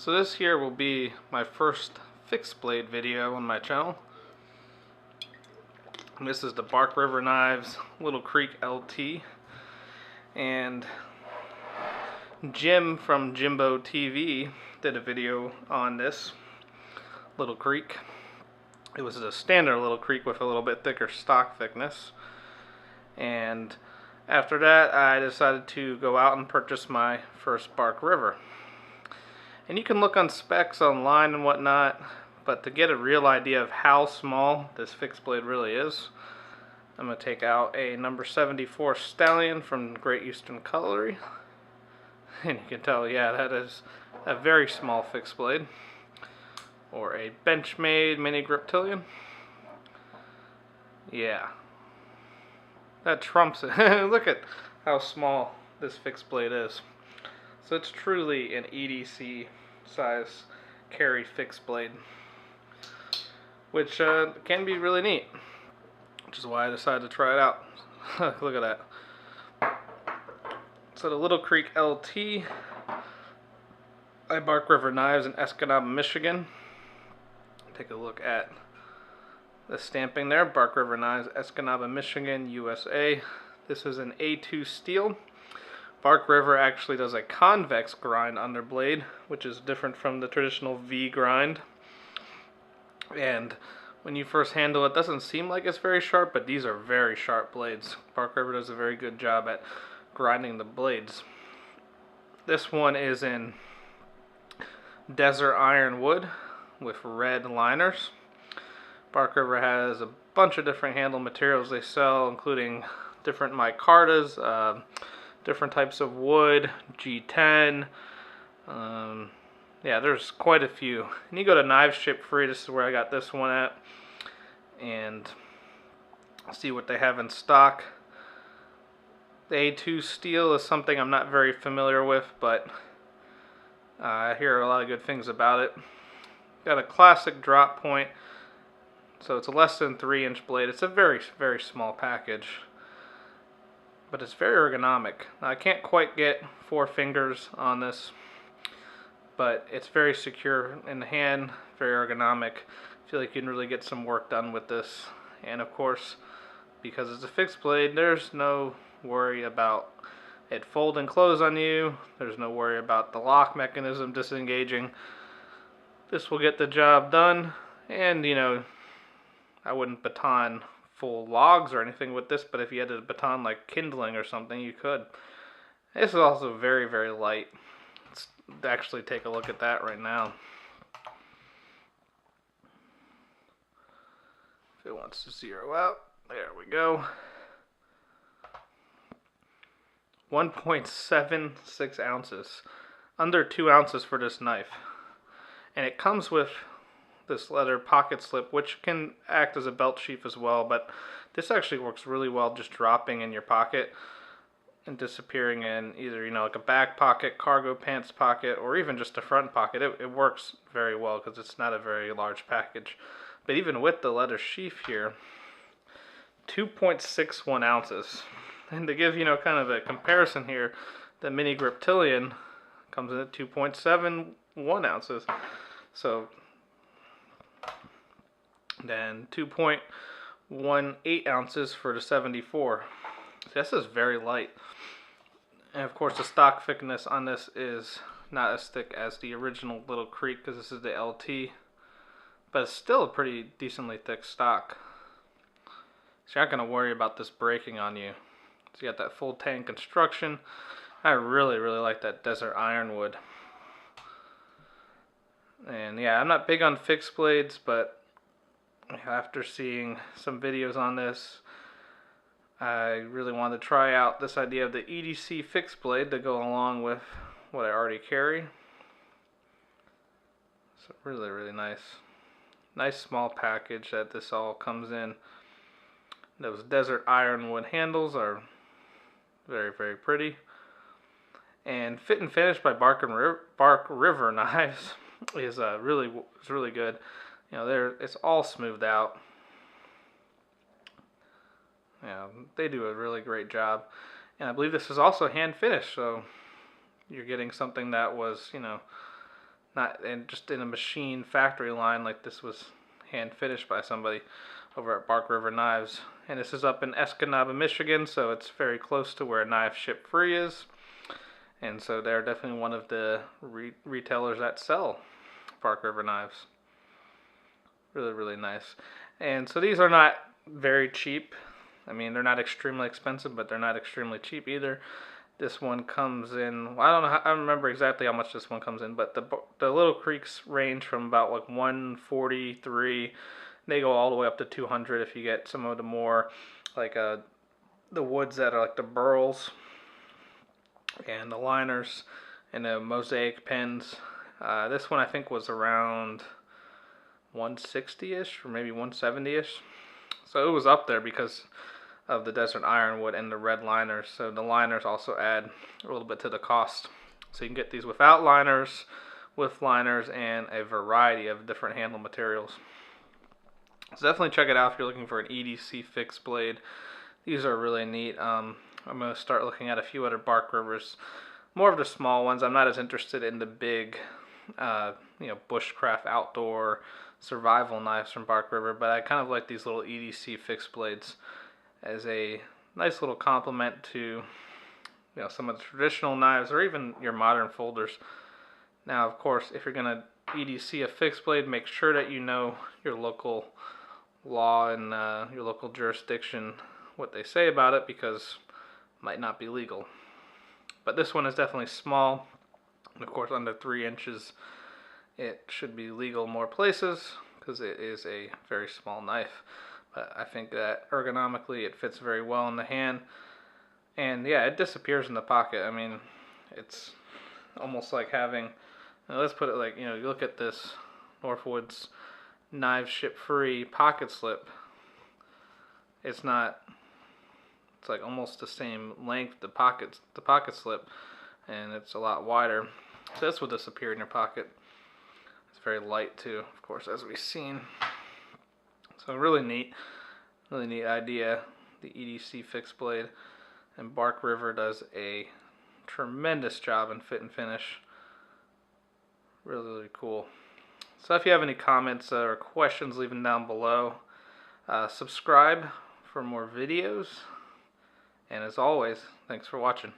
So this here will be my first fixed blade video on my channel. And this is the Bark River Knives Little Creek LT. And Jim from Jimbo TV did a video on this Little Creek. It was a standard Little Creek with a little bit thicker stock thickness. And after that, I decided to go out and purchase my first Bark River. And you can look on specs online and whatnot, but to get a real idea of how small this fixed blade really is, I'm going to take out a number 74 Stallion from Great Eastern Cutlery. And you can tell, yeah, that is a very small fixed blade. Or a Benchmade Mini Griptilian. Yeah. That trumps it. Look at how small this fixed blade is. So it's truly an EDC size carry fixed blade, which can be really neat, which is why I decided to try it out. Look at that. So the Little Creek LT by Bark River Knives in Escanaba, Michigan. Take a look at the stamping there. Bark River Knives, Escanaba, Michigan, USA. This is an A2 steel. Bark River actually does a convex grind on their blade, which is different from the traditional V grind. And when you first handle it, doesn't seem like it's very sharp, but these are very sharp blades. Bark River does a very good job at grinding the blades. This one is in desert iron wood with red liners. Bark River has a bunch of different handle materials they sell, including different micartas, different types of wood, G10. Yeah, there's quite a few. And you go to Knives Ship Free, this is where I got this one at, and see what they have in stock. The A2 steel is something I'm not very familiar with, but I hear a lot of good things about it. Got a classic drop point, so it's a less than 3-inch blade. It's a very, very small package, but it's very ergonomic. Now, I can't quite get 4 fingers on this, but it's very secure in the hand, very ergonomic. I feel like you can really get some work done with this. And of course, because it's a fixed blade, there's no worry about it fold and close on you. There's no worry about the lock mechanism disengaging. This will get the job done, and you know, I wouldn't baton full logs or anything with this, but if you had a baton like kindling or something, you could. This is also very, very light. Let's actually take a look at that right now. If it wants to zero out, there we go. 1.76 ounces. Under 2 ounces for this knife. And it comes with this leather pocket slip, which can act as a belt sheath as well, but this actually works really well just dropping in your pocket and disappearing in either, you know, like a back pocket, cargo pants pocket, or even just a front pocket. It works very well because it's not a very large package. But even with the leather sheath here, 2.61 ounces. And to give, you know, kind of a comparison here, the Mini Griptilian comes in at 2.71 ounces. So then 2.18 ounces for the 74. So this is very light. And of course the stock thickness on this is not as thick as the original Little Creek because this is the LT. But it's still a pretty decently thick stock. So you're not going to worry about this breaking on you. So you got that full tan construction. I really, really like that desert ironwood. And yeah, I'm not big on fixed blades, but after seeing some videos on this, I really wanted to try out this idea of the EDC fixed blade to go along with what I already carry. So really, really nice. Nice small package that this all comes in. Those desert ironwood handles are very, very pretty. And fit and finish by Bark River Knives is really good. You know, it's all smoothed out. Yeah, they do a really great job. And I believe this is also hand finished, so you're getting something that was, you know, not and just in a machine factory line, like this was hand finished by somebody over at Bark River Knives. And this is up in Escanaba, Michigan, so it's very close to where Knife Ship Free is. And so they're definitely one of the retailers that sell Bark River knives. Really, really nice. And so these are not very cheap. I mean, they're not extremely expensive, but they're not extremely cheap either. This one comes in, well, I don't know, I don't remember exactly how much this one comes in, but the Little Creeks range from about like 143. They go all the way up to 200 if you get some of the more like the woods that are like the burls and the liners and the mosaic pens. This one I think was around 160-ish or maybe 170-ish. So it was up there because of the desert ironwood and the red liners. So the liners also add a little bit to the cost. So you can get these without liners, with liners, and a variety of different handle materials. So definitely check it out if you're looking for an EDC fixed blade. These are really neat. I'm going to start looking at a few other Bark Rivers, more of the small ones. I'm not as interested in the big, bushcraft outdoor survival knives from Bark River, but I kind of like these little EDC fixed blades as a nice little complement to some of the traditional knives or even your modern folders. Now, of course, if you're going to EDC a fixed blade, make sure that you know your local law and your local jurisdiction, what they say about it, because it might not be legal. But this one is definitely small, and of course under 3 inches it should be legal in more places because it is a very small knife. But I think that ergonomically it fits very well in the hand, and yeah, it disappears in the pocket. I mean, it's almost like having, let's put it like, you look at this Northwoods Knives Ship Free pocket slip. It's not, it's like almost the same length, the pocket slip, and it's a lot wider. So this will disappear in your pocket. It's very light too, of course, as we've seen. So really neat idea, the EDC fixed blade. And Bark River does a tremendous job in fit and finish. Really, really cool. So if you have any comments or questions, leave them down below. Subscribe for more videos. And as always, thanks for watching.